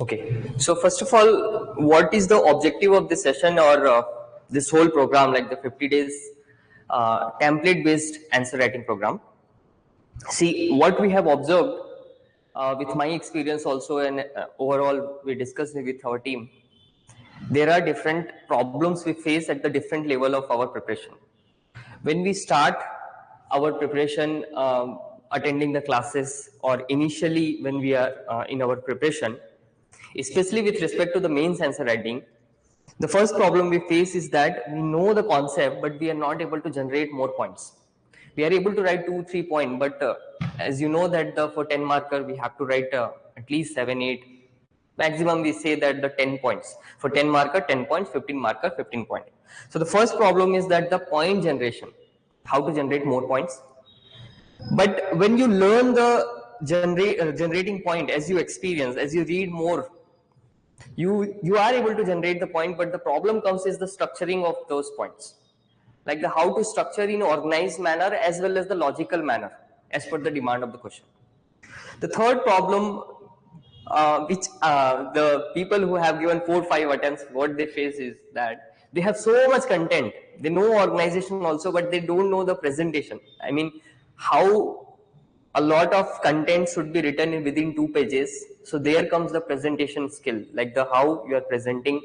Okay, so first of all, what is the objective of this session or this whole program, like the 50 days template based answer writing program? See, what we have observed with my experience also, and overall we discussed with our team, there are different problems we face at the different level of our preparation. When we start our preparation, attending the classes, or initially when we are in our preparation, especially with respect to the mains answer writing, the first problem we face is that we know the concept, but we are not able to generate more points. We are able to write 2-3 points, but as you know that for 10 marker, we have to write at least 7-8. Maximum we say that the 10 points. For 10 marker, 10 points, 15 marker, 15 points. So the first problem is that the point generation, how to generate more points. But when you learn the generating point, as you experience, as you read more, you are able to generate the point, but the problem comes is the structuring of those points, like the how to structure in organized manner as well as the logical manner as per the demand of the question. The third problem, which the people who have given 4-5 attempts, what they face is that they have so much content, they know organization also, but they don't know the presentation. I mean, how a lot of content should be written in within 2 pages. So there comes the presentation skill, like the how you are presenting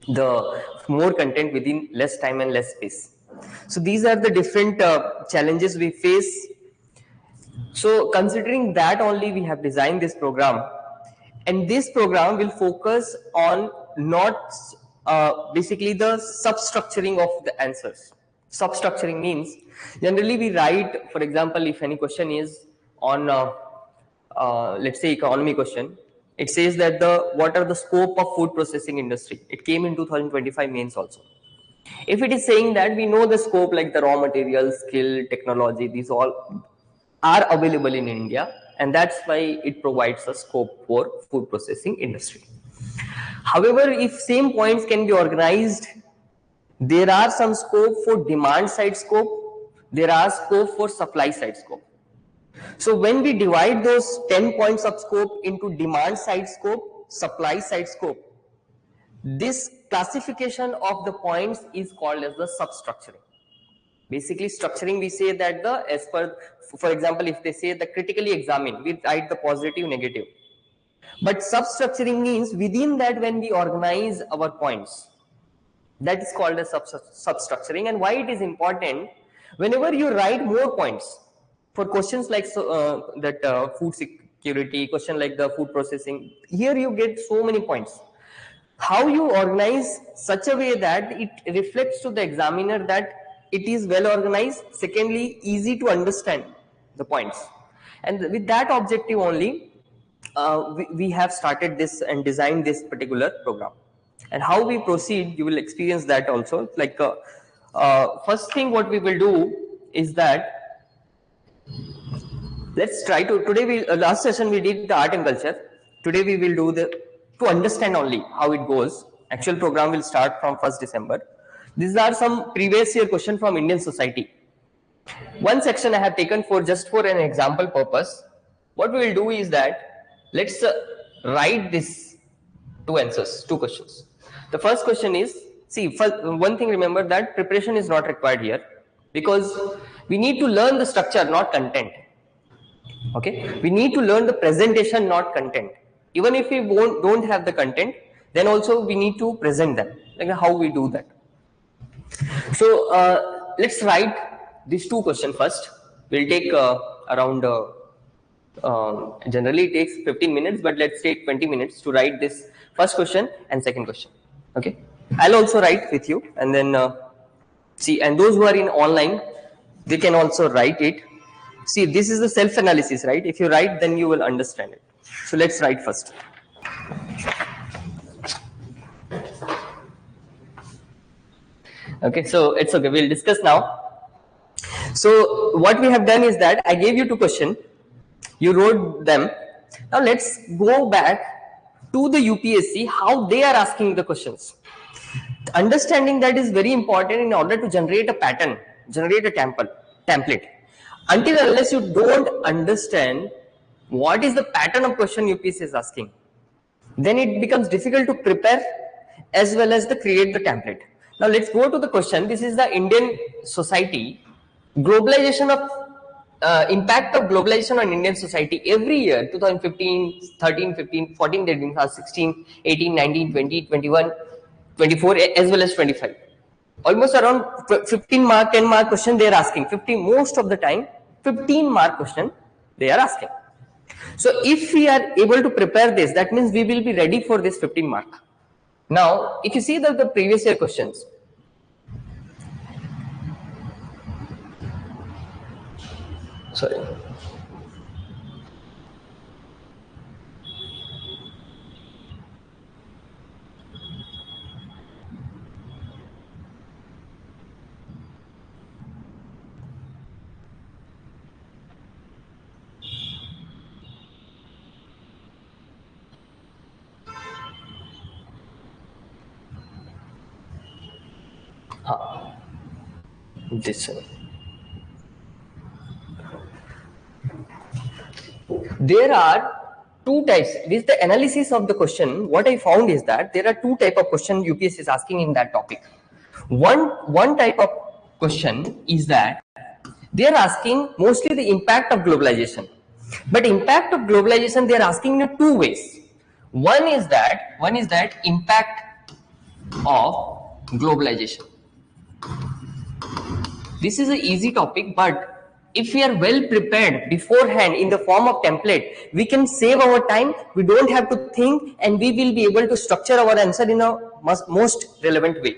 the more content within less time and less space. So these are the different challenges we face. So considering that only, we have designed this program, and this program will focus on not basically the substructuring of the answers. Substructuring means generally we write, for example, if any question is on let's say economy question, it says that what are the scope of food processing industry. It came in 2025 mains also. If it is saying that we know the scope, like the raw materials, skill, technology, these all are available in India, and that's why it provides a scope for food processing industry. However, if same points can be organized, there are some scope for demand side scope, there are scope for supply side scope. So when we divide those 10 points of scope into demand side scope, supply side scope, this classification of the points is called as the substructuring. Basically, structuring, we say that as per, for example, if they say the critically examine, we write the positive, negative. But substructuring means within that when we organize our points, that is called as substructuring. And why it is important, whenever you write more points for questions like food security, question like the food processing, here you get so many points. How you organize such a way that it reflects to the examiner that it is well organized, secondly easy to understand the points, and with that objective only we have started this and designed this particular program. And how we proceed, you will experience that also. Like first thing what we will do is that let's try to, today we last session we did the art and culture, today we will do to understand only how it goes. Actual program will start from 1st December. These are some previous year question from Indian society. One section I have taken for just for an example purpose. What we will do is that let's write this 2 answers, 2 questions. The first question is, see, first, one thing remember that preparation is not required here, because we need to learn the structure, not content. Okay, we need to learn the presentation, not content. Even if we don't have the content, then also we need to present them, like how we do that. So let's write these 2 questions first. We'll take around generally it takes 15 minutes, but let's take 20 minutes to write this first question and second question. Okay, I'll also write with you, and then see, and those who are in online, they can also write it. See, this is the self analysis, right? If you write, then you will understand it. So let's write first. Okay, so it's okay, we'll discuss now. So what we have done is that I gave you 2 questions, you wrote them. Now let's go back to the UPSC, how they are asking the questions. Understanding that is very important in order to generate a pattern, generate a template. Until unless you don't understand what is the pattern of question UPSC is asking, then it becomes difficult to prepare as well as the create the template. Now let's go to the question. This is the Indian society, globalization of impact of globalization on Indian society every year, 2015, 13, 15, 14, 13, 16, 18, 19, 20, 21, 24 as well as 25. Almost around 15 mark, 10 mark question they are asking. 15 most of the time, 15 mark question they are asking. So if we are able to prepare this, that means we will be ready for this 15 mark. Now, if you see the previous year questions, sorry. This there are two types. This is the analysis of the question. What I found is that there are two type of question UPSC is asking in that topic. One type of question is that they are asking mostly the impact of globalization, but impact of globalization they are asking in two ways. One is that impact of globalization. This is an easy topic, but if we are well prepared beforehand in the form of template, we can save our time. We don't have to think, and we will be able to structure our answer in a most relevant way.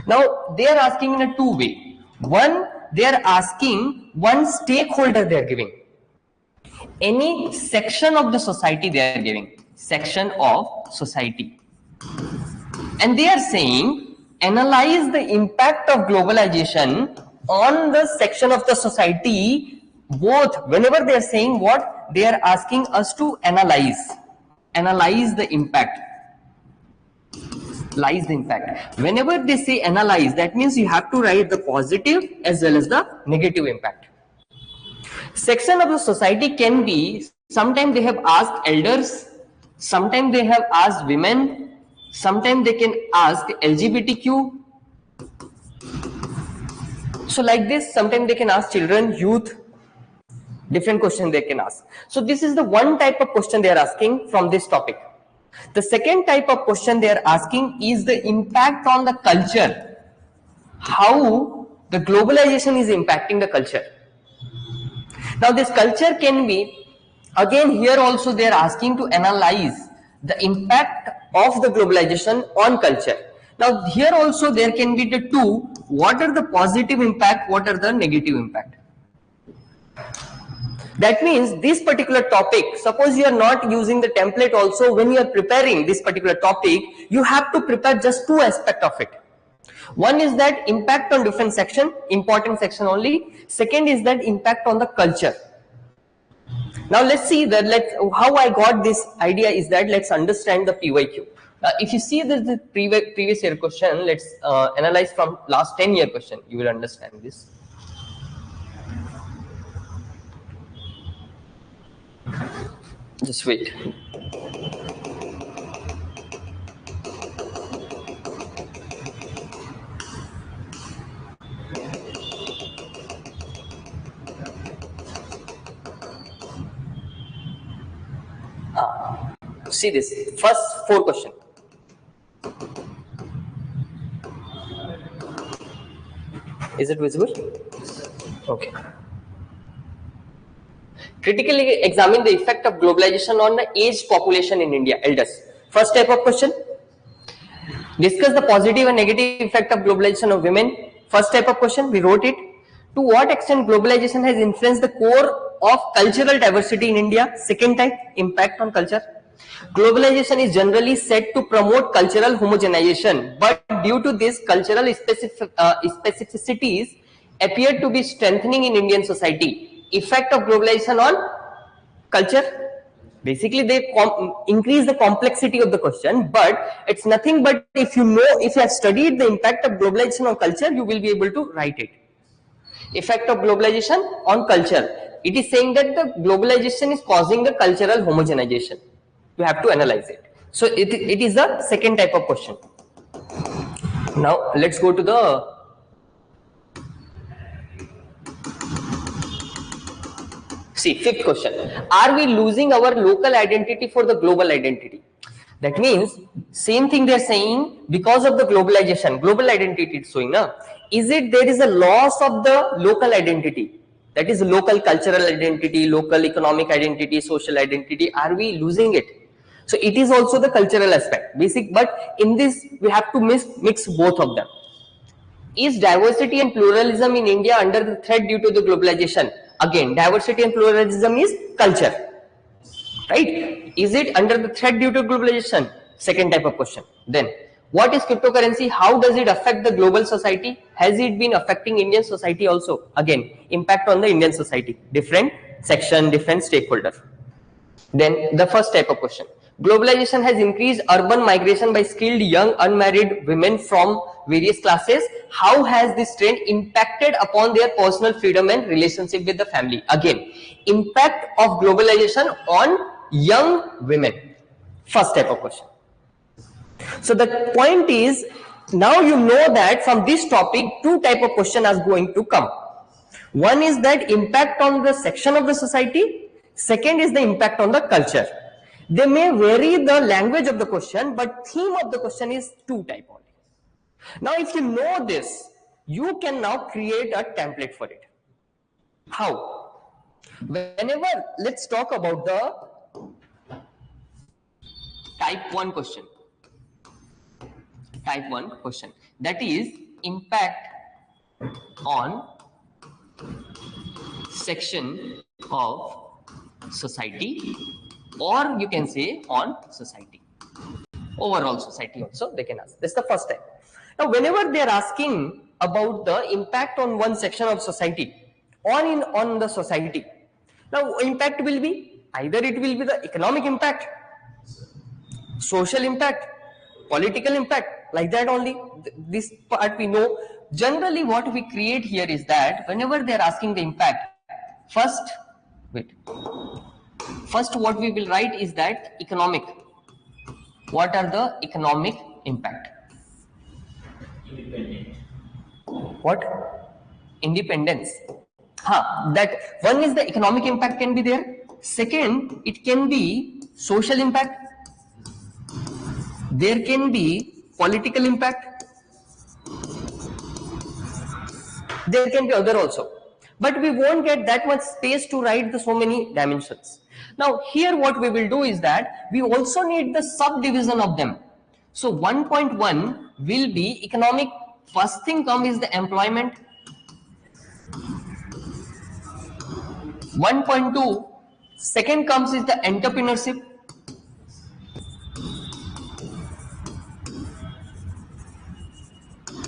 Now they are asking in a two way. One, they are asking one stakeholder they are giving. Any section of the society they are giving. Section of society. And they are saying, analyze the impact of globalization on the section of the society. Both, whenever they are saying what, they are asking us to analyze the impact. Lies the impact. Whenever they say analyze, that means you have to write the positive as well as the negative impact. Section of the society can be, sometimes they have asked elders, sometimes they have asked women, sometimes they can ask LGBTQ. So like this, sometimes they can ask children, youth, different question they can ask. So this is the one type of question they are asking from this topic. The second type of question they are asking is the impact on the culture. How the globalization is impacting the culture. Now this culture can be, again here also they are asking to analyze the impact of the globalization on culture. Now here also there can be the two, what are the positive impact, what are the negative impact. That means this particular topic, suppose you are not using the template also, when you are preparing this particular topic, you have to prepare just two aspects of it. One is that impact on different section, important section only. Second is that impact on the culture. Now let's see that how I got this idea is that let's understand the PYQ. If you see the previous year question, let's analyze from last 10 year question, you will understand this. Just wait. See this first 4 question. Is it visible? Okay. Critically examine the effect of globalization on the aged population in India, elders. First type of question. Discuss the positive and negative effect of globalization of women. First type of question, we wrote it. To what extent globalization has influenced the core of cultural diversity in India? Second type, impact on culture. Globalization is generally said to promote cultural homogenization, but due to this, cultural specificities appear to be strengthening in Indian society. Effect of globalization on culture. Basically, they increase the complexity of the question, but it's nothing but if you have studied the impact of globalization on culture, you will be able to write it. Effect of globalization on culture. It is saying that the globalization is causing the cultural homogenization. You have to analyze it. So it is the second type of question. Now let's go to the fifth question. Are we losing our local identity for the global identity? That means same thing they are saying, because of the globalization, global identity it's showing now. Is it there is a loss of the local identity? That is local cultural identity, local economic identity, social identity. Are we losing it? So it is also the cultural aspect, basic. But in this we have to mix both of them. Is diversity and pluralism in India under the threat due to the globalization? Again, diversity and pluralism is culture, right? Is it under the threat due to globalization? Second type of question. Then, what is cryptocurrency? How does it affect the global society? Has it been affecting Indian society also? Again, impact on the Indian society, different section, different stakeholder. Then the first type of question. Globalization has increased urban migration by skilled young unmarried women from various classes. How has this trend impacted upon their personal freedom and relationship with the family? Again, impact of globalization on young women. First type of question. So the point is, now you know that from this topic, two type of question are going to come. One is that impact on the section of the society. Second is the impact on the culture. They may vary the language of the question, but theme of the question is two type only. Now, if you know this, you can now create a template for it. How? Whenever, let's talk about the type 1 question. Type 1 question. That is impact on section of society, or you can say on society, overall society also they can ask. That's the first type. Now whenever they are asking about the impact on one section of society on the society, now impact will be either it will be the economic impact, social impact, political impact, like that only. This part we know. Generally what we create here is that whenever they are asking the impact, first what we will write is that economic. What are the economic impact? Independent. What? Independence. That one is the economic impact can be there. Second, it can be social impact. There can be political impact. There can be other also. But we won't get that much space to write the so many dimensions. Now here what we will do is that we also need the subdivision of them. So 1.1 will be economic. First thing come is the employment. 1.2 second comes is the entrepreneurship.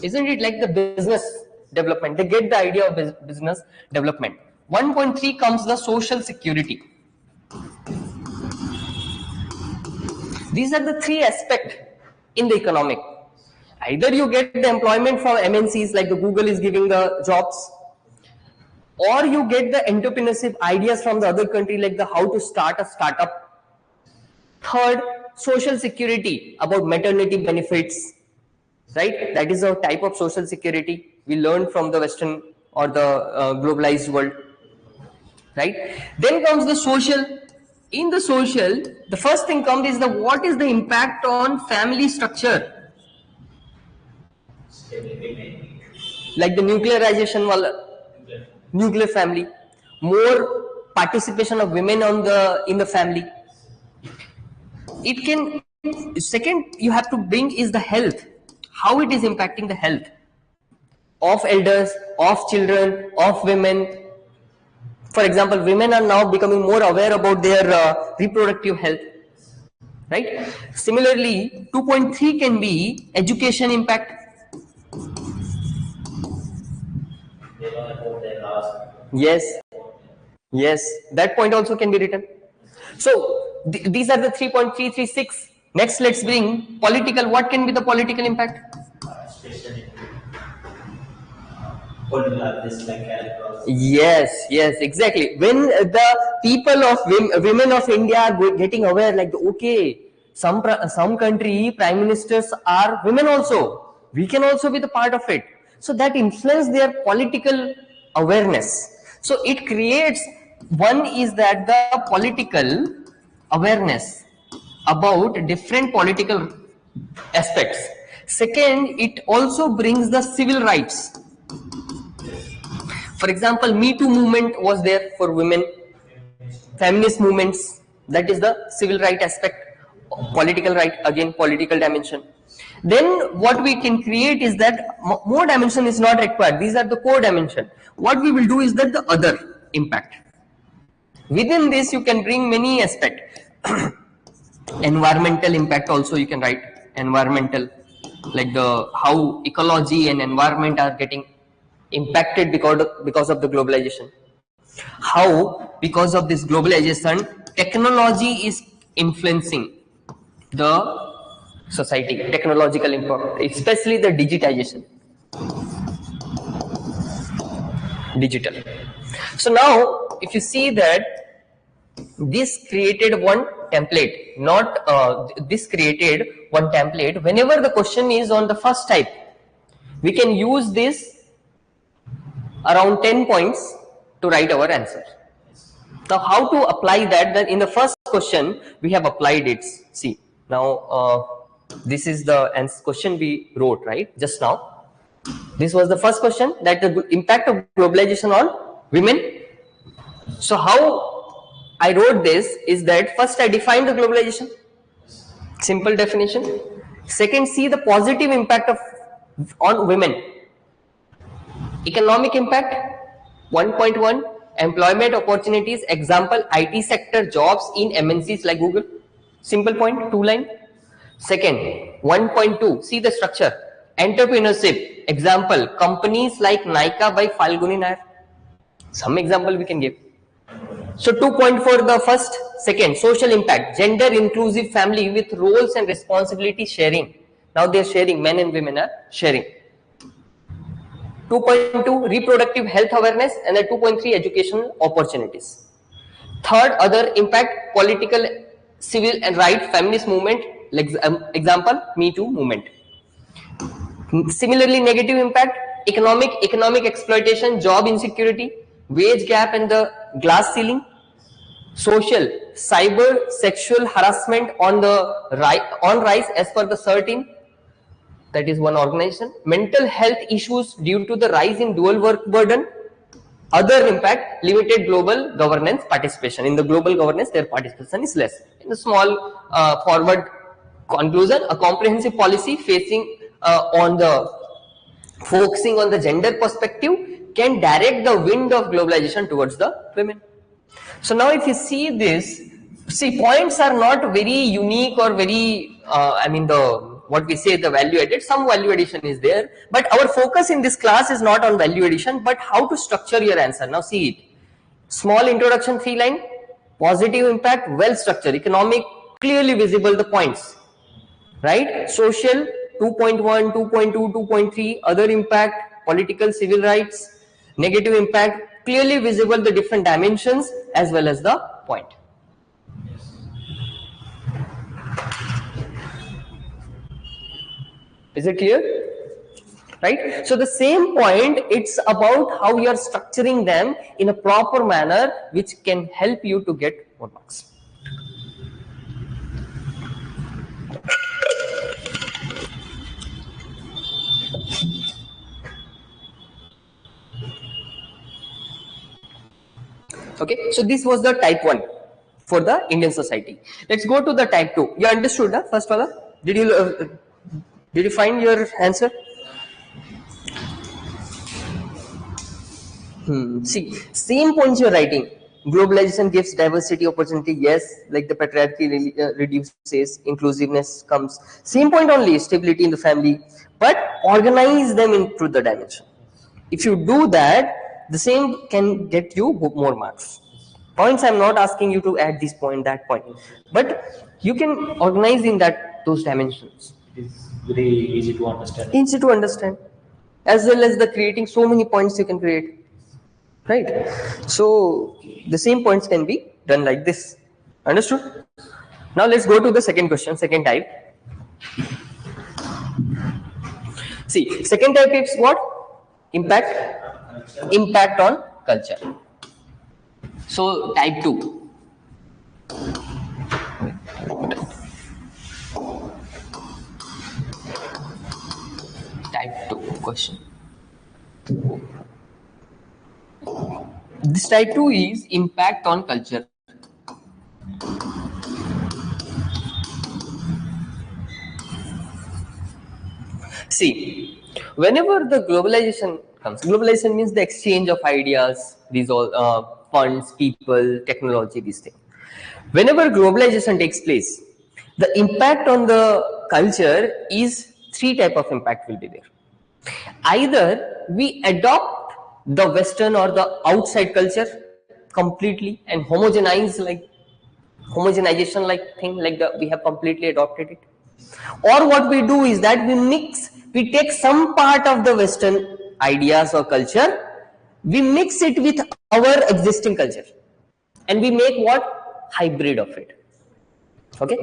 Isn't it like the business development? They get the idea of business development. 1.3 comes the social security. These are the three aspects in the economic. Either you get the employment from MNCs, like the Google is giving the jobs, or you get the entrepreneurship ideas from the other country, like the how to start a startup. Third, social security, about maternity benefits, right? That is a type of social security we learned from the Western or the globalized world, right? Then comes the social. In the social, the first thing comes is the what is the impact on family structure, like the nuclearization, nuclear family, more participation of women in the family. It can. Second, you have to bring is the health, how it is impacting the health of elders, of children, of women. For example, women are now becoming more aware about their reproductive health, right? Similarly, 2.3 can be education impact. Yes, yes, that point also can be written. So these are the 3.336. Next, let's bring political. What can be the political impact? Yes, yes, exactly. When the people of women of India are getting aware, like okay, Some country prime ministers are women also. We can also be the part of it. So that influence their political awareness. So it creates, one is that the political awareness about different political aspects. Second, it also brings the civil rights. For example, Me Too movement was there for women, feminist movements, that is the civil right aspect, political right, again political dimension. Then what we can create is that more dimension is not required. These are the core dimension. What we will do is that the other impact. Within this, you can bring many aspects. Environmental impact also you can write. Environmental, like the how ecology and environment are getting impacted because of the globalization. How because of this globalization, technology is influencing the society, technological impact, especially the digitization. Digital. So now, if you see that this created one template, not this created one template. Whenever the question is on the first type, we can use this around 10 points to write our answer. Now, how to apply that? Then in the first question, we have applied it. See, now this is the question we wrote, right? Just now. This was the first question, that the impact of globalization on women. So how I wrote this is that first I defined the globalization, simple definition. Second, see the positive impact of on women. Economic impact 1.1, employment opportunities, example IT sector jobs in MNCs like Google. Simple point, 2 line. Second, 1.2, see the structure. Entrepreneurship, example companies like Nykaa by Falguni Nair. Some example we can give. So 2.4 the first. Second, social impact, gender inclusive family with roles and responsibility sharing. Now they are sharing, men and women are sharing. 2.2 reproductive health awareness, and then 2.3 educational opportunities. Third, other impact, political, civil and right, feminist movement, like example Me Too movement. Similarly, negative impact, economic exploitation, job insecurity, wage gap and the glass ceiling. Social, cyber sexual harassment on rise as per the 13, that is one organization. Mental health issues due to the rise in dual work burden. Other impact, limited global governance participation. In the global governance, their participation is less. In the small forward conclusion, a comprehensive policy focusing on the gender perspective can direct the wind of globalization towards the women. So now if you see this, see points are not very unique or very, what we say the value added, some value addition is there, but our focus in this class is not on value addition, but how to structure your answer. Now see it, small introduction 3 line, positive impact, well structured, economic, clearly visible the points, right? Social 2.1, 2.2, 2.3, other impact, political, civil rights, negative impact, clearly visible the different dimensions as well as the point. Is it clear? Right? So the same point, it's about how you are structuring them in a proper manner which can help you to get more marks. Okay, so this was the type 1 for the Indian society. Let's go to the type 2. You understood the first one? Did you find your answer? See, same points you're writing. Globalization gives diversity, opportunity, yes, like the patriarchy reduces, inclusiveness comes. Same point only, stability in the family, but organize them into the dimension. If you do that, the same can get you more marks. Points, I'm not asking you to add this point, that point, but you can organize in those dimensions. It is very easy to understand. Easy to understand, as well as the creating so many points you can create. Right, so the same points can be done like this. Understood? Now let's go to the second question, second type. See, second type is what? Impact on culture. So type 2. Type 2 question. This type 2 is impact on culture. See, whenever the globalization comes, globalization means the exchange of ideas, these all funds, people, technology, these things. Whenever globalization takes place, the impact on the culture is three type of impact will be there. Either we adopt the Western or the outside culture completely and homogenization like thing like we have completely adopted it, or what we do is that we take some part of the Western ideas or culture, we mix it with our existing culture and we make what? Hybrid of it. Okay.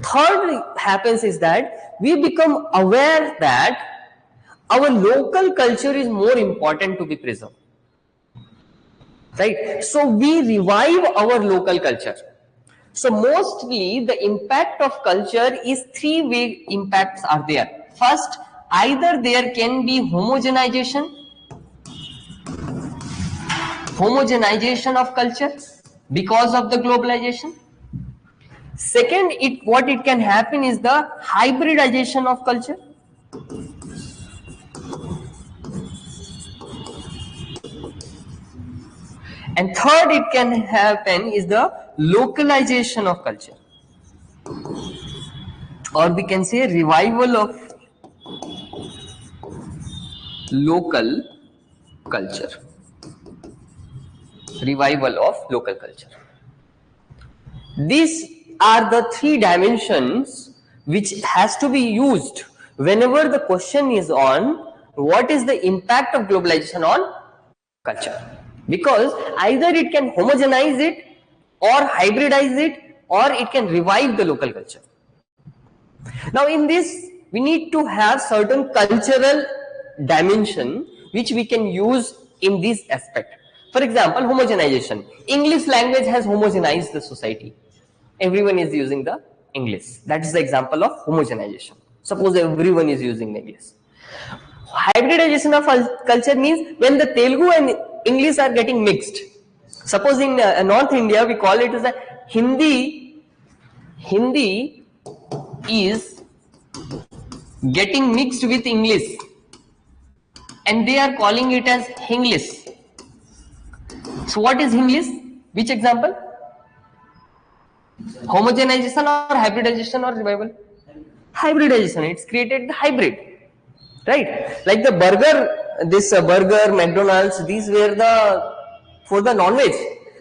Third happens is that we become aware that our local culture is more important to be preserved. Right. So we revive our local culture. So mostly the impact of culture is three-way impacts are there. First, either there can be homogenization of culture because of the globalization. Second, what it can happen is the hybridization of culture. And third, it can happen is the localization of culture, or we can say revival of local culture. Revival of local culture. These are the three dimensions which has to be used whenever the question is on what is the impact of globalization on culture, because either it can homogenize it or hybridize it or it can revive the local culture. Now in this we need to have certain cultural dimension which we can use in this aspect. For example, homogenization. English language has homogenized the society. Everyone is using the English. That is the example of homogenization. Suppose everyone is using English. Hybridization of culture means when the Telugu and English are getting mixed. Suppose in North India we call it as a Hindi is getting mixed with English and they are calling it as Hinglish. So what is Hinglish? Which example? Homogenization or hybridization or revival? Hybridization. It's created the hybrid, right? Like the burger, burger, McDonald's, these were for the non-veg,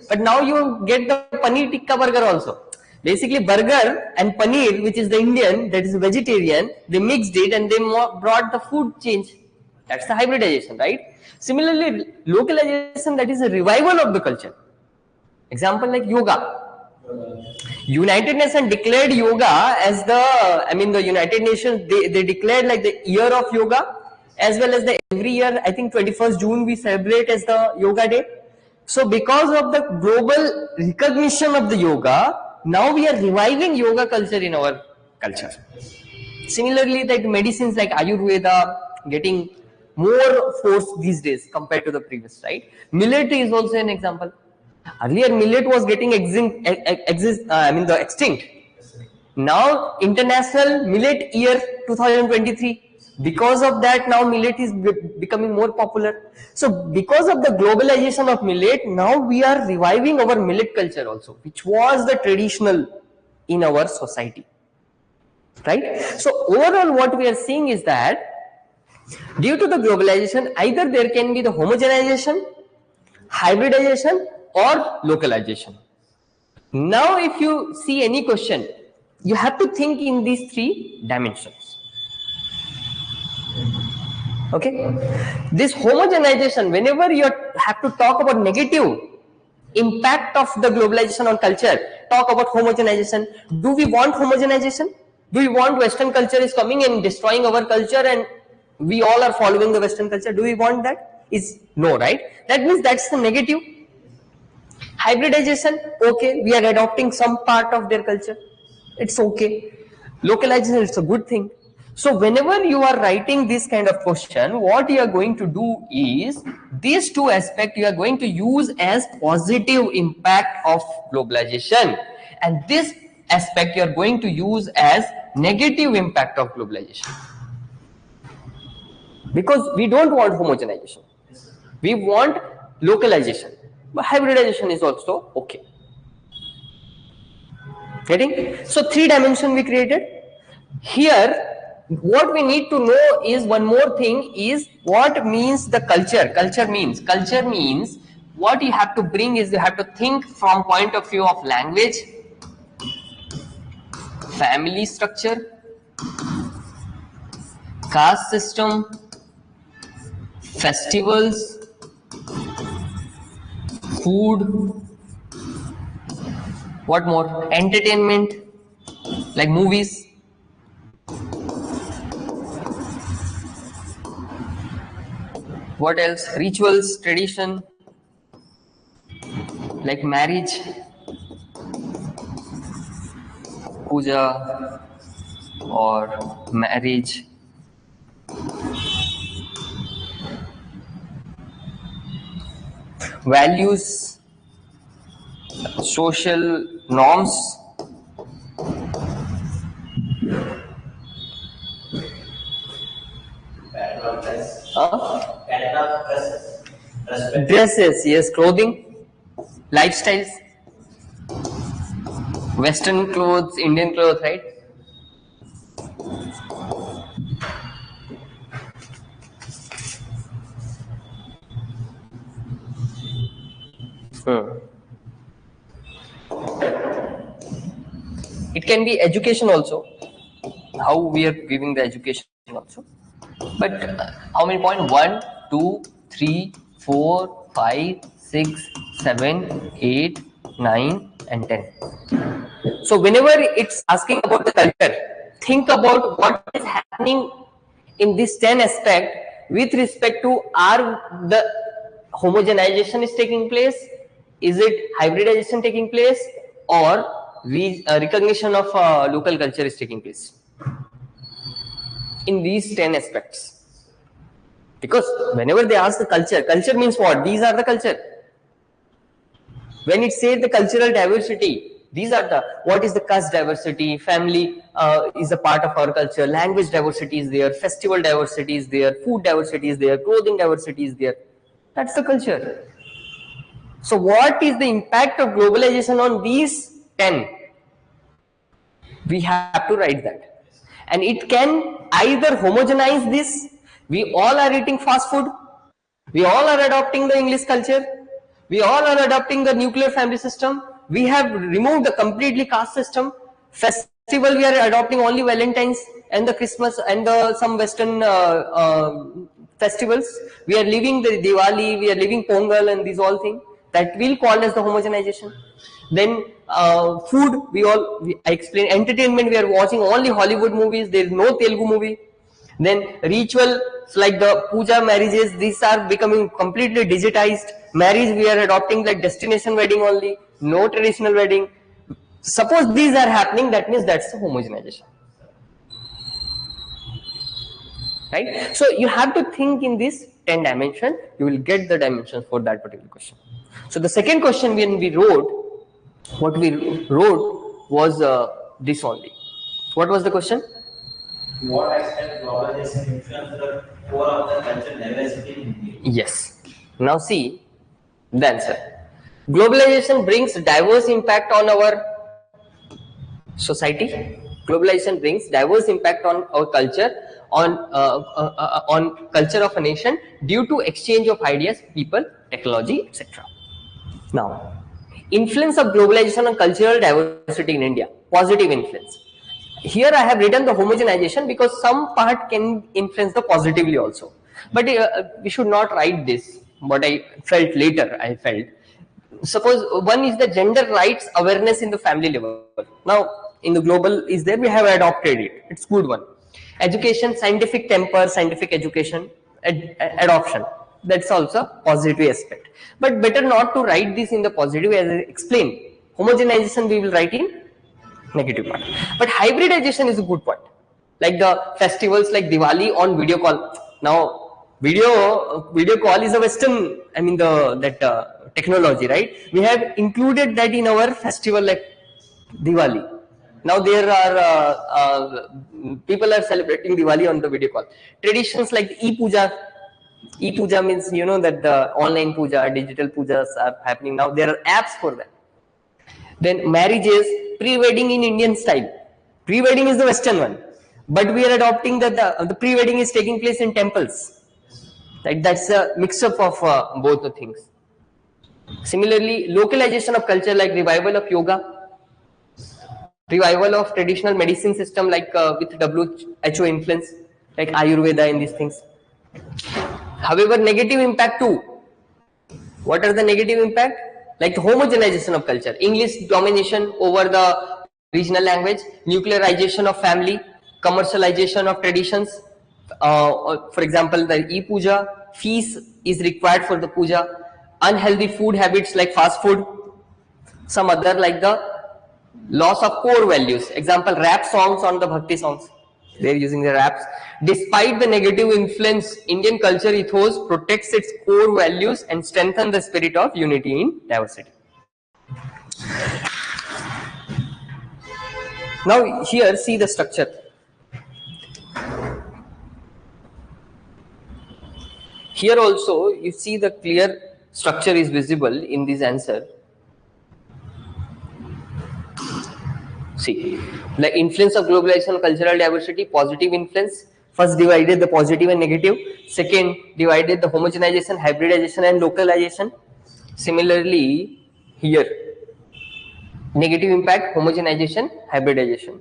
but now you get the paneer tikka burger also. Basically burger and paneer, which is the Indian, that is vegetarian, they mixed it and they brought the food change. That's the hybridization, right? Similarly, localization, that is a revival of the culture. Example like yoga. United Nations declared yoga as the United Nations, they declared like the year of yoga, as well as the every year, I think 21st June we celebrate as the yoga day. So because of the global recognition of the yoga, now we are reviving yoga culture in our culture. Similarly, like medicines like Ayurveda getting more force these days compared to the previous, right? Millet is also an example. Earlier millet was getting extinct. Now International Millet Year 2023. Because of that, now millet is becoming more popular. So because of the globalization of millet, now we are reviving our millet culture also, which was the traditional in our society, right? So overall what we are seeing is that due to the globalization, either there can be the homogenization, hybridization or localization. Now if you see any question, you have to think in these three dimensions. Okay, this homogenization, whenever you have to talk about negative impact of the globalization on culture, talk about homogenization. Do we want homogenization? Do we want Western culture is coming and destroying our culture and we all are following the Western culture? Do we want that? Is no, right? That means that's the negative. Hybridization, okay, we are adopting some part of their culture. It's okay. Localization, it's a good thing. So whenever you are writing this kind of question, what you are going to do is these two aspects you are going to use as positive impact of globalization, and this aspect you are going to use as negative impact of globalization, because we don't want homogenization, we want localization, but hybridization is also okay. Getting? So 3 dimension we created. Here what we need to know is one more thing, is what means the culture. Culture means what you have to bring is you have to think from point of view of language, family structure, caste system, festivals, food, what more, entertainment like movies, what else, rituals, tradition like marriage, puja or marriage, values, social norms, dresses, yes, clothing, lifestyles, Western clothes, Indian clothes, right? It can be education also, how we are giving the education also. But how many point? 1, 2, 3, 4, 5, 6, 7, 8, 9 and 10. So whenever it's asking about the culture, think about what is happening in this 10 aspect with respect to, are the homogenization is taking place, is it hybridization taking place, or recognition of local culture is taking place in these 10 aspects. Because whenever they ask the culture, culture means what? These are the culture. When it says the cultural diversity, these are the, what is the caste diversity, family is a part of our culture, language diversity is there, festival diversity is there, food diversity is there, clothing diversity is there. That's the culture. So what is the impact of globalization on these 10? We have to write that. And it can either homogenize this, we all are eating fast food, we all are adopting the English culture, we all are adopting the nuclear family system, we have removed the completely caste system, festival we are adopting only Valentine's and the Christmas and the some Western festivals, we are leaving the Diwali, we are leaving Pongal and these all things, that will call as the homogenization. Then food, I explained, entertainment, we are watching only Hollywood movies, there is no Telugu movie. Then ritual like the puja, marriages, these are becoming completely digitized. Marriage we are adopting like destination wedding only, no traditional wedding. Suppose these are happening, that means that's the homogenization. Right? So you have to think in this 10 dimension, you will get the dimensions for that particular question. So the second question when we wrote, what we wrote was this only. What was the question? What extent globalization influenced the core of the cultural diversity in India? Yes. Now see the answer. Globalization brings diverse impact on our society. Globalization brings diverse impact on our culture, on culture of a nation due to exchange of ideas, people, technology, etc. Now, influence of globalization on cultural diversity in India, positive influence. Here I have written the homogenization because some part can influence the positively also. But we should not write this. What I felt later, suppose one is the gender rights awareness in the family level. Now in the global is there, we have adopted it, it's good one. Education, scientific temper, scientific education, adoption, that's also a positive aspect. But better not to write this in the positive, as I explained. Homogenization we will write in negative part. But hybridization is a good point. Like the festivals like Diwali on video call. Now video call is a Western, I mean that technology, right? We have included that in our festival like Diwali. Now there are people are celebrating Diwali on the video call. Traditions like e-puja. E-puja means that the online puja, digital pujas are happening now. There are apps for that. Then marriages, pre-wedding in Indian style. Pre-wedding is the Western one, but we are adopting that the pre-wedding is taking place in temples. Right? That's a mix-up of both the things. Similarly, localization of culture like revival of yoga, revival of traditional medicine system like with WHO influence, like Ayurveda and these things. However, negative impact too. What are the negative impact? Like the homogenization of culture, English domination over the regional language, nuclearization of family, commercialization of traditions. For example, the e-puja, fees is required for the puja, unhealthy food habits like fast food, some other like the loss of core values. Example, rap songs on the bhakti songs. They're using the raps. Despite the negative influence, Indian culture ethos protects its core values and strengthens the spirit of unity in diversity. Now here see the structure. Here also you see the clear structure is visible in this answer. See, the influence of globalization on cultural diversity, positive influence. First divided the positive and negative. Second divided the homogenization, hybridization and localization. Similarly, here negative impact, homogenization, hybridization.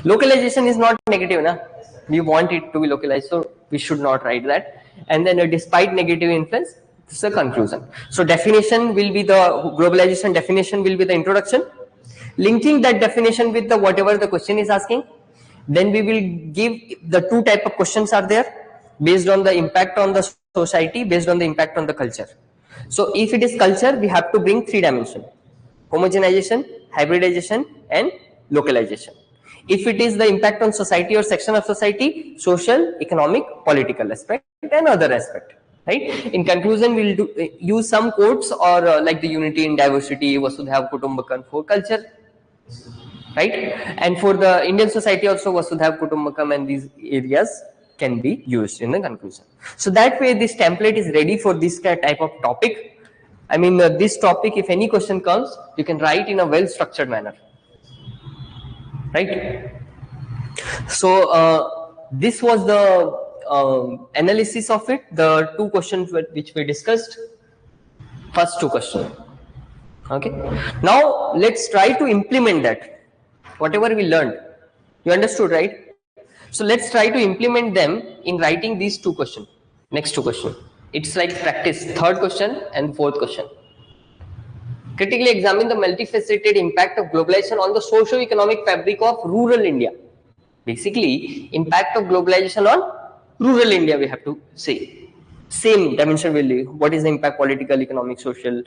Localization is not negative, na? We want it to be localized, so we should not write that. And then despite negative influence, this is a conclusion. So definition will be the globalization definition will be the introduction. Linking that definition with the whatever the question is asking, then we will give the two type of questions are there based on the impact on the society, based on the impact on the culture. So if it is culture, we have to bring three dimension: homogenization, hybridization and localization. If it is the impact on society or section of society, social, economic, political aspect and other aspect. Right. In conclusion, we will use some quotes or like the unity in diversity, Vasudhaiva Kutumbakam for culture. Right, and for the Indian society also Vasudhaiva Kutumbakam and these areas can be used in the conclusion. So that way this template is ready for this type of topic. I mean this topic, if any question comes, you can write in a well structured manner. Right. So this was the analysis of it, the two questions which we discussed, first two questions. Okay, now let's try to implement that. Whatever we learned, you understood, right? So let's try to implement them in writing these two questions. Next two questions. It's like practice, third question and fourth question. Critically examine the multifaceted impact of globalization on the socio-economic fabric of rural India. Basically, impact of globalization on rural India, we have to say. Same dimension will be what is the impact, political, economic, social,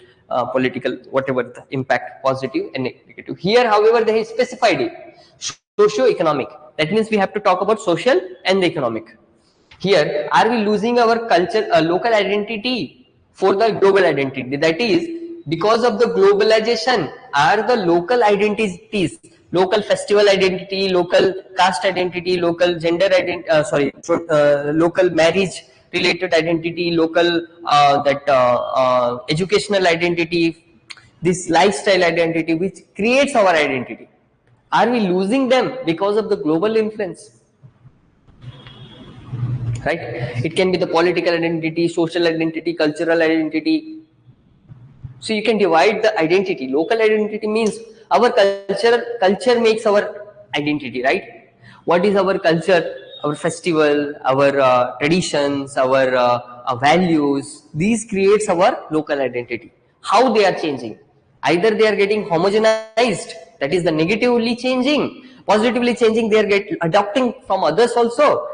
political, whatever the impact, positive and negative. Here, however, they have specified it, socio-economic. That means we have to talk about social and the economic. Here, are we losing our culture, local identity for the global identity? That is, because of the globalization, are the local identities, local festival identity, local caste identity, local gender identity, local marriage related identity, local educational identity, this lifestyle identity which creates our identity, are we losing them because of the global influence? Right? It can be the political identity, social identity, cultural identity. So you can divide the identity. Local identity means our culture makes our identity, right? What is our culture? Our festival, our traditions, our values, these creates our local identity. how they are changing. Either they are getting homogenized, that is the negatively changing, positively changing, they are adopting from others also,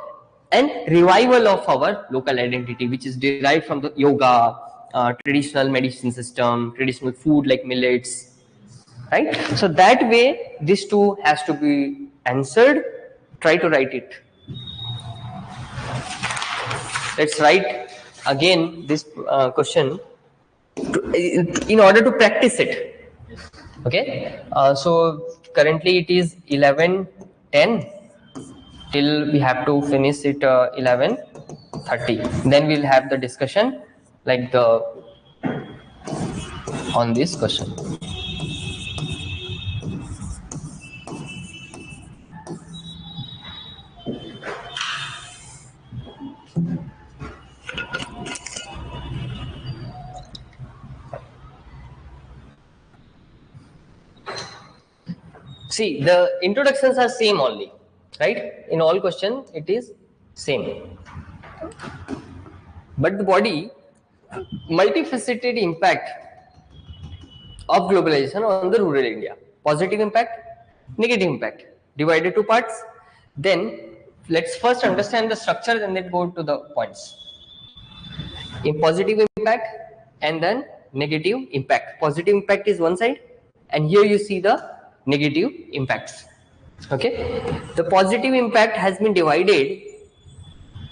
and revival of our local identity, which is derived from the yoga, traditional medicine system, traditional food like millets, right? So that way this two has to be answered. Try to write it. Let's write again this question in order to practice it. Okay, so currently it is 11:10 till we have to finish it 11:30. Then we'll have the discussion like the on this question. See, the introductions are same only, right? In all questions, it is same. But the body, multifaceted impact of globalization on the rural India. Positive impact, negative impact, divided to parts. Then let's first understand the structure and then go to the points. In positive impact and then negative impact. Positive impact is one side, and here you see the negative impacts. Okay, the positive impact has been divided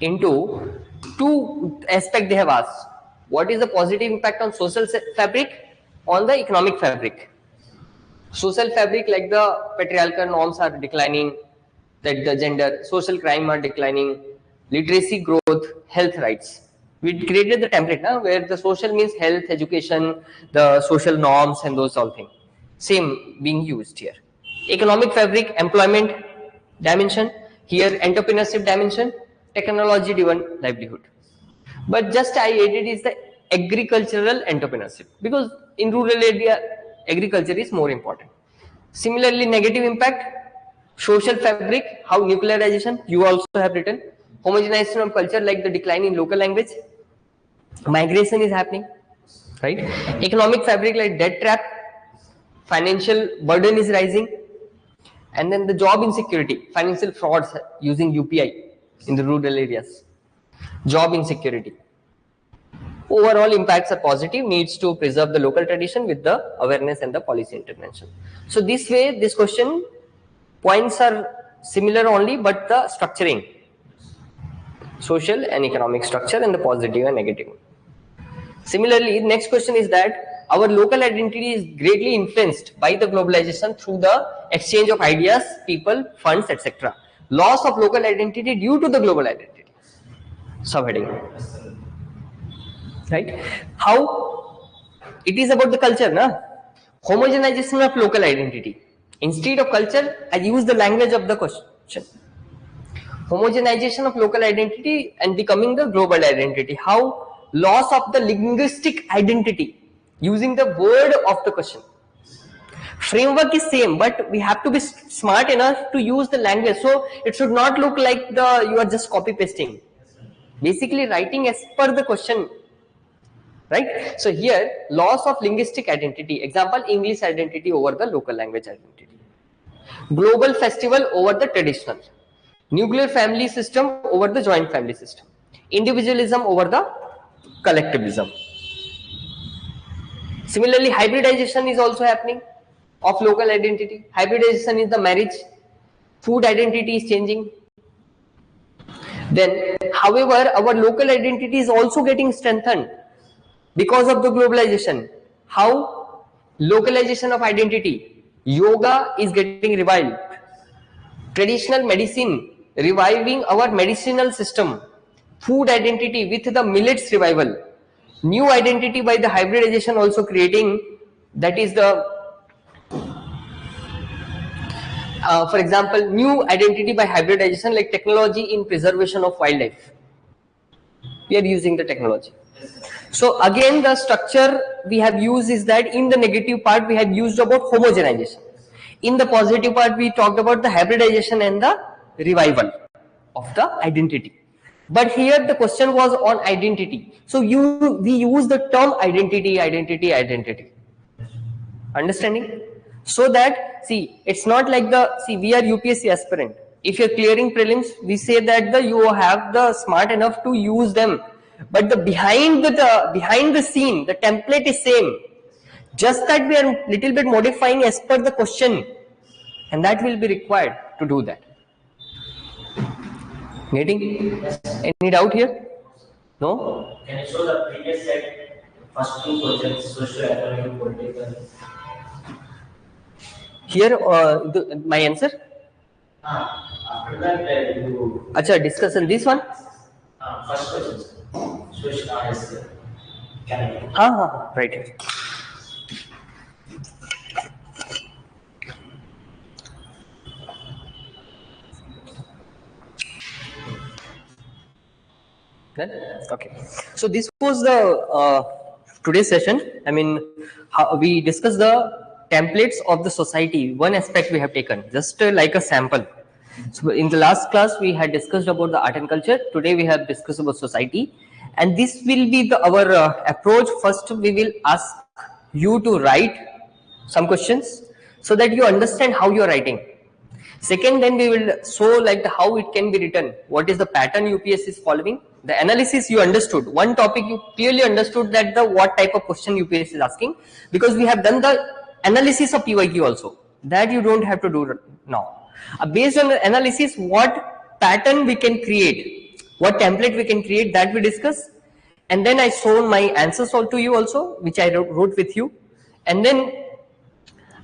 into two aspects. They have asked, what is the positive impact on social fabric, on the economic fabric. Social fabric, like the patriarchal norms are declining, that the gender, social crime are declining, literacy growth, health rights. We created the template now where the social means health, education, the social norms and those all things. Same being used here. Economic fabric, employment dimension, here entrepreneurship dimension, technology driven livelihood. But just I added is the agricultural entrepreneurship, because in rural area agriculture is more important. Similarly, negative impact, social fabric, how nuclearization, you also have written, homogenization of culture, like the decline in local language, migration is happening, right? Economic fabric, like debt trap, financial burden is rising, and then the job insecurity, financial frauds using UPI in the rural areas, job insecurity. Overall impacts are positive, needs to preserve the local tradition with the awareness and the policy intervention. So this way, this question points are similar only, but the structuring, social and economic structure, and the positive and negative. Similarly, next question is that our local identity is greatly influenced by the globalization through the exchange of ideas, people, funds, etc. Loss of local identity due to the global identity. Subheading. Right? How it is about the culture, na? Homogenization of local identity. Instead of culture, I use the language of the question. Homogenization of local identity and becoming the global identity. How loss of the linguistic identity using the word of the question. Framework is same, but we have to be smart enough to use the language, so it should not look like you are just copy pasting. Basically writing as per the question, right? So here, loss of linguistic identity, example, English identity over the local language identity, global festival over the traditional, nuclear family system over the joint family system, individualism over the collectivism. Similarly, hybridization is also happening of local identity. Hybridization is the marriage, food identity is changing. Then, however, our local identity is also getting strengthened because of the globalization. How? Localization of identity. Yoga is getting revived. Traditional medicine reviving our medicinal system. Food identity with the millets revival. New identity by the hybridization also creating, that is the for example, new identity by hybridization, like technology in preservation of wildlife. We are using the technology. So again, the structure we have used is that in the negative part we have used about homogenization. In the positive part we talked about the hybridization and the revival of the identity. But here the question was on identity. So we use the term identity. Understanding? So that, see, it's not like we are UPSC aspirant. If you're clearing prelims, we say that you have the smart enough to use them, but the behind the scene, the template is same, just that we are little bit modifying as per the question, and that will be required to do that. Getting? Any doubt here? No? Can you show the previous set, first two questions, socio-economic, political? Here, my answer? After that, you... Acha, discussion this one? First question, socio-economic. Right. Okay, so this was the today's session. I mean, we discussed the templates of the society. One aspect we have taken, just like a sample. So in the last class we had discussed about the art and culture. Today we have discussed about society, and this will be our approach. First we will ask you to write some questions so that you understand how you are writing. Second, then we will show like how it can be written. What is the pattern UPSC is following? The analysis you understood. One topic you clearly understood that what type of question UPSC is asking, because we have done the analysis of PYQ also. That you don't have to do now. Based on the analysis, what pattern we can create, what template we can create, that we discuss. And then I shown my answers all to you also, which I wrote with you. And then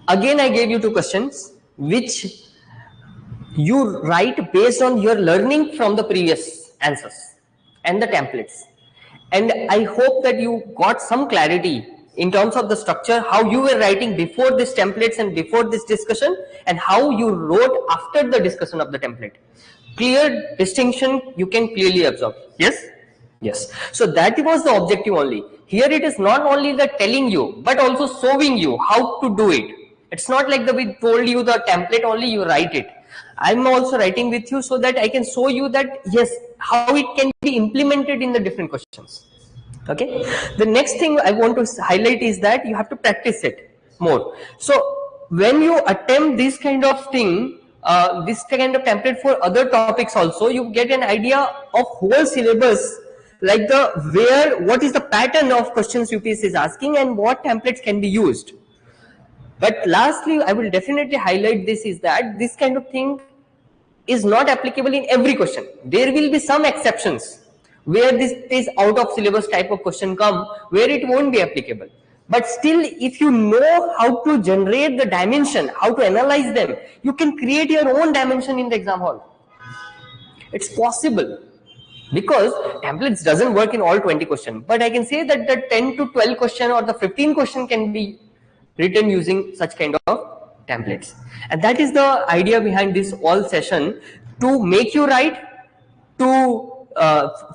again I gave you two questions, which you write based on your learning from the previous answers and the templates. And I hope that you got some clarity in terms of the structure, how you were writing before this templates and before this discussion, and how you wrote after the discussion of the template. Clear distinction you can clearly observe. Yes? Yes. So that was the objective only. Here it is not only the telling you, but also showing you how to do it. It's not like we told you the template only, you write it. I'm also writing with you so that I can show you that yes, how it can be implemented in the different questions. Okay. The next thing I want to highlight is that you have to practice it more. So when you attempt this kind of thing, this kind of template for other topics also, you get an idea of whole syllabus, like what is the pattern of questions UPSC is asking and what templates can be used. But lastly, I will definitely highlight this is that this kind of thing is not applicable in every question. There will be some exceptions where this out of syllabus type of question come, where it won't be applicable. But still, if you know how to generate the dimension, how to analyze them, you can create your own dimension in the exam hall. It's possible, because templates doesn't work in all 20 questions. But I can say that the 10 to 12 question or the 15 question can be written using such kind of templates. And that is the idea behind this all session, to make you write, to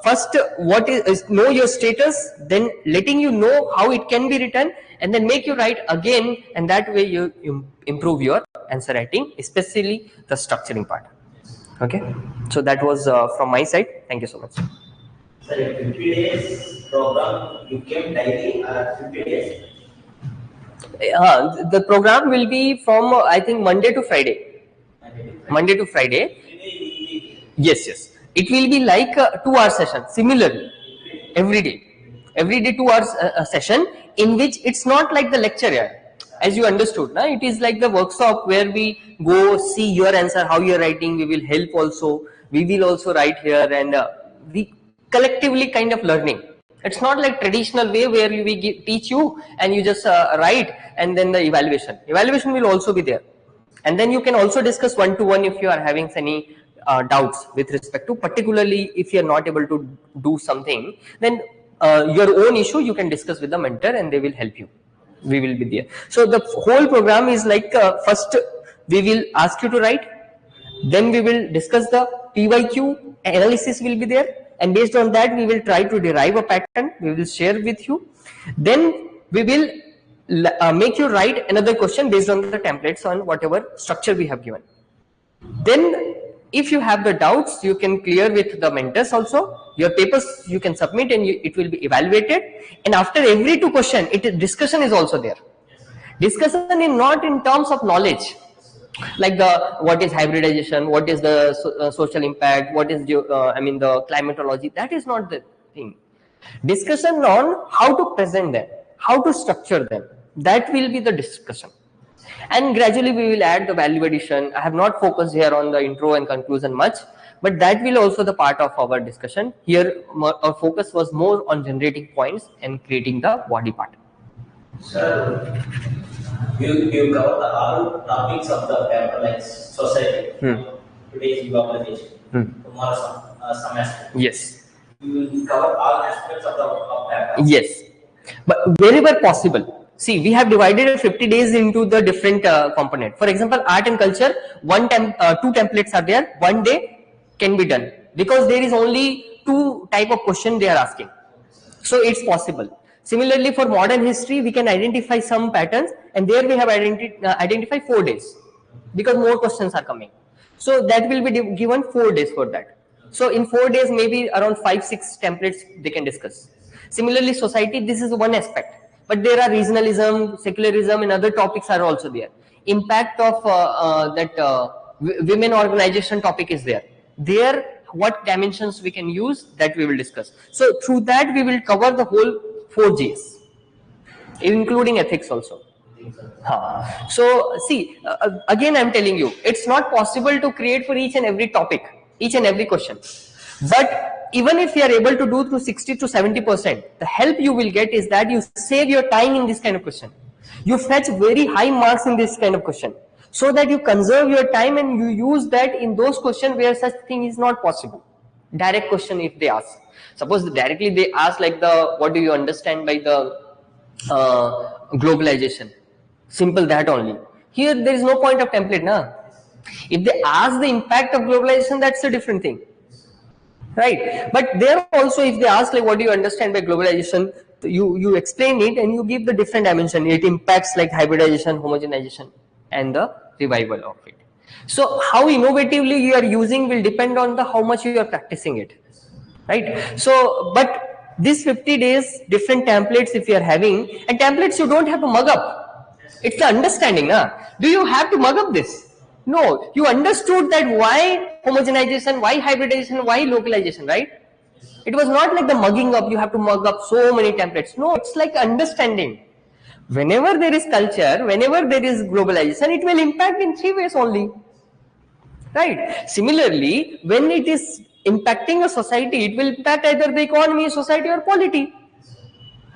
first what is know your status, then letting you know how it can be written, and then make you write again, and that way you improve your answer writing, especially the structuring part. Okay, so that was from my side. Thank you so much. Sir, 50 days program, you came daily 50 days? The program will be from I think Monday to Friday. Monday to Friday. Yes. It will be like a 2-hour session. Similarly, every day 2 hours session, in which it's not like the lecture here. As you understood, na? It is like the workshop where we go see your answer, how you are writing. We will help also. We will also write here, and we collectively kind of learning. It's not like traditional way where we teach you and you just write, and then the evaluation. Evaluation will also be there, and then you can also discuss one-to-one if you are having any doubts with respect to, particularly if you are not able to do something, then your own issue you can discuss with the mentor and they will help you. We will be there. So the whole program is like first we will ask you to write, then we will discuss the PYQ, analysis will be there, and based on that we will try to derive a pattern, we will share with you. Then we will make you write another question based on the templates on whatever structure we have given. Then If you have the doubts, you can clear with the mentors also. Your papers you can submit and it will be evaluated. And after every 2 question, discussion is also there. Discussion is not in terms of knowledge, like the what is hybridization, what is the social impact, what is the climatology. That is not the thing. Discussion on how to present them, how to structure them. That will be the discussion. And gradually we will add the value addition. I have not focused here on the intro and conclusion much, but that will also the part of our discussion. Here our focus was more on generating points and creating the body part. Sir, you cover the all topics of the paper like society. Today is globalization. Tomorrow some aspect. Yes. You will cover all aspects of the paper. Yes, but wherever possible. See, we have divided 50 days into the different component. For example, art and culture, 2 templates are there. 1 day can be done because there is only 2 type of question they are asking. So it's possible. Similarly, for modern history, we can identify some patterns, and there we have identified 4 days because more questions are coming. So that will be given 4 days for that. So in 4 days, maybe around 5-6 templates they can discuss. Similarly, society, this is one aspect. But there are regionalism, secularism, and other topics are also there. Impact of women organization topic is there. There, what dimensions we can use, that we will discuss. So through that, we will cover the whole 4 Gs, including ethics also. So see, again I'm telling you, it's not possible to create for each and every topic, each and every question. But even if you are able to do through 60 to 70%, the help you will get is that you save your time in this kind of question. You fetch very high marks in this kind of question, so that you conserve your time and you use that in those questions where such thing is not possible. Direct question if they ask. Suppose directly they ask like what do you understand by the globalization? Simple that only. Here there is no point of template, na? If they ask the impact of globalization, that's a different thing, right? But there also, if they ask like what do you understand by globalization, you explain it and you give the different dimension. It impacts like hybridization, homogenization, and the revival of it. So how innovatively you are using will depend on the how much you are practicing it, right? So but these 50 days, different templates if you are having, and templates you don't have to mug up. It's the understanding, na? Do you have to mug up this? No, you understood that why homogenization, why hybridization, why localization, right? It was not like the mugging up, you have to mug up so many templates. No, it's like understanding. Whenever there is culture, whenever there is globalization, it will impact in 3 ways only, right? Similarly, when it is impacting a society, it will impact either the economy, society, or polity.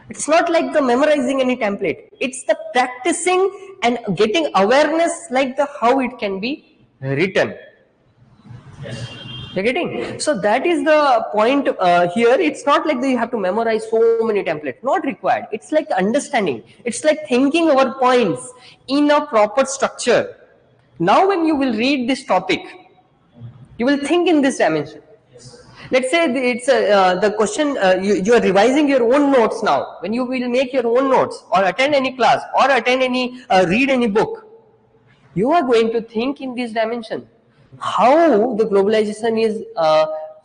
It's not like the memorizing any template. It's the practicing and getting awareness like the how it can be written. You're getting? So that is the point here. It's not like that you have to memorize so many templates. Not required. It's like understanding. It's like thinking our points in a proper structure. Now when you will read this topic, you will think in this dimension. Let's say it's the question, you are revising your own notes now. When you will make your own notes or attend any class or attend any, read any book, you are going to think in this dimension. How the globalization is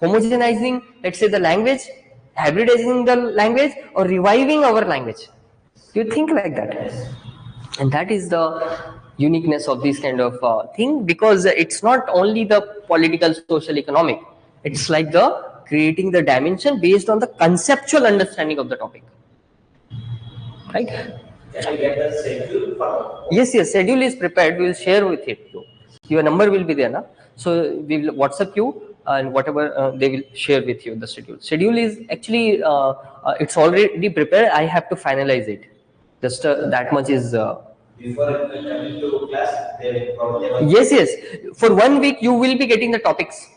homogenizing, let's say the language, hybridizing the language, or reviving our language. You think like that. And that is the uniqueness of this kind of thing, because it's not only the political, social, economic. It's like the creating the dimension based on the conceptual understanding of the topic, right? Can I get the schedule for? Yes, schedule is prepared. We will share with it. Your number will be there, na? So we will WhatsApp you, and whatever they will share with you the schedule. Schedule is actually it's already prepared. I have to finalize it. Just that much is. Before coming to class, they probably. Yes. For 1 week you will be getting the topics.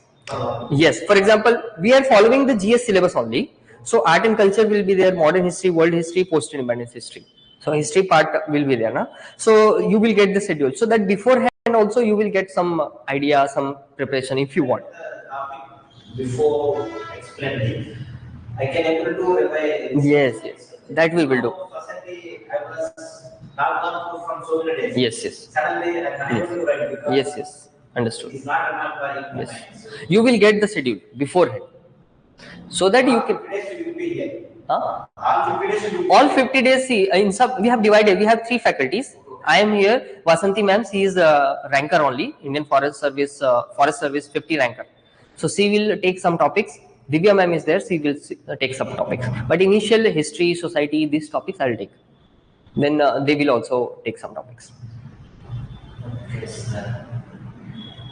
Yes, for example, we are following the GS syllabus only. So art and culture will be there, modern history, world history, post-independence history. So history part will be there, na? So you will get the schedule. So that beforehand also you will get some idea, some preparation if you want. Before explaining, I can able to revise. Yes, that we will do. Personally, I was not gone through from so many days. Yes. Suddenly, I am able to write. Yes. Understood. It's not enough for in my Yes. mind. You will get the schedule beforehand, so that you can. 50 days you will be here. Huh? All 50 days you will be All here. 50 days, see, in some, we have divided, we have 3 faculties. I am here, Vasanti ma'am, she is a ranker only, Indian Forest Service 50 ranker. So she will take some topics. Divya ma'am is there, she will take some topics. But initial history, society, these topics I will take. Then they will also take some topics. Yes,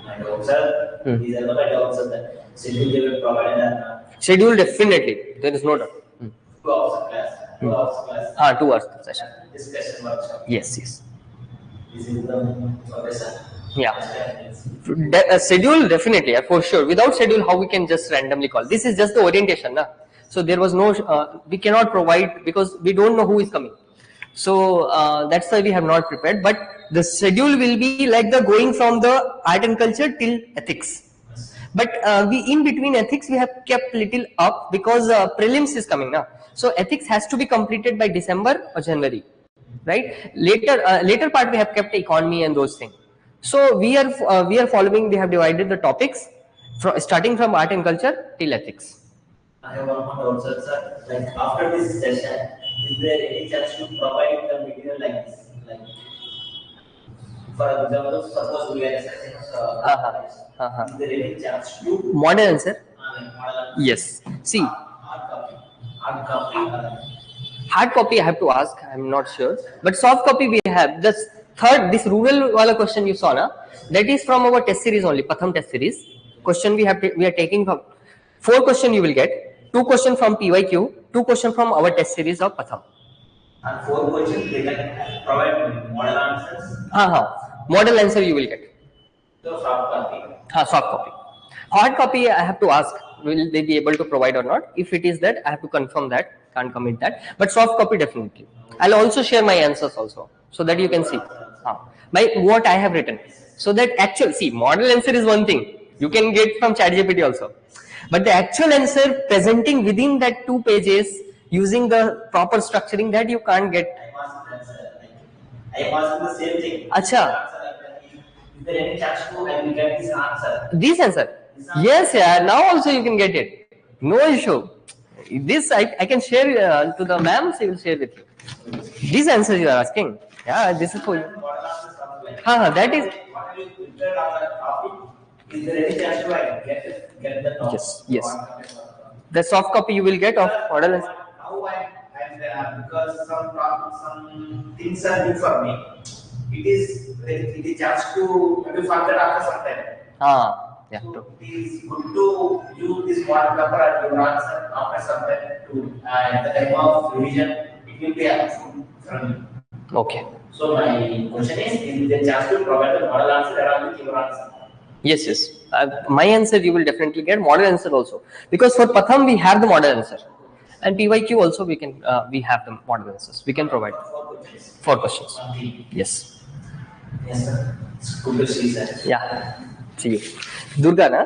my doubt, sir. These are my doubts, sir. That schedule they will provide Schedule definitely, there is no doubt. 2 hours of class. 2 hours of class. 2 hours session. Discussion workshop. Yes, yes. This is the okay, sir. Yeah. Schedule definitely, for sure. Without schedule, how we can just randomly call? This is just the orientation, na? So there was no, we cannot provide because we don't know who is coming. So that's why we have not prepared. But the schedule will be like the going from the art and culture till ethics. But we in between ethics we have kept little up because prelims is coming now. So ethics has to be completed by December or January, right? Later part we have kept economy and those things. So we are following. We have divided the topics starting from art and culture till ethics. I have one more doubt, sir. Like after this session, is there any chance to provide the material like this? Like, for example, suppose we are assessing is there any chance to Model answer? model Yes. See, hard copy. hard copy I have to ask. I am not sure. But soft copy we have. This third, this rural wala question you saw, na? That is from our test series only. Pratham test series. Question we are taking from 4 questions you will get. 2 questions from PYQ. 2 questions from our test series of Pratham. And 4 questions they can provide model answers. Model answer you will get. So soft copy. Soft copy. Hard copy I have to ask, will they be able to provide or not? If it is that, I have to confirm that, can't commit that. But soft copy definitely. I'll also share my answers also, so that you can see what I have written. So that actual, see, model answer is one thing. You can get from ChatGPT also. But the actual answer presenting within that 2 pages using the proper structuring, that you can't get. I am asking the same thing. Acha. Is there any chance to I will get this answer? This answer? Yes, yeah. Now also you can get it. No issue. This I can share to the ma'am. She will share with you. This answer you are asking. Yeah, this is for you. That is. Is there any chance to I get the top? Yes. The soft copy you will get of model answer. Now I'm because some things are new for me. It is just to forget after some time. Yeah. So it is good to use this model paper at your answer after some time to at the time of revision. It will be helpful for me. Okay. So my question is there a chance to provide the model answer along with your answer? Yes. My answer you will definitely get, model answer also, because for Pratham we have the model answer, and PYQ also we have the model answers. We can provide 4 questions. Yes. Yes, sir. It's good to see, sir. Yeah. See you. Durga, na?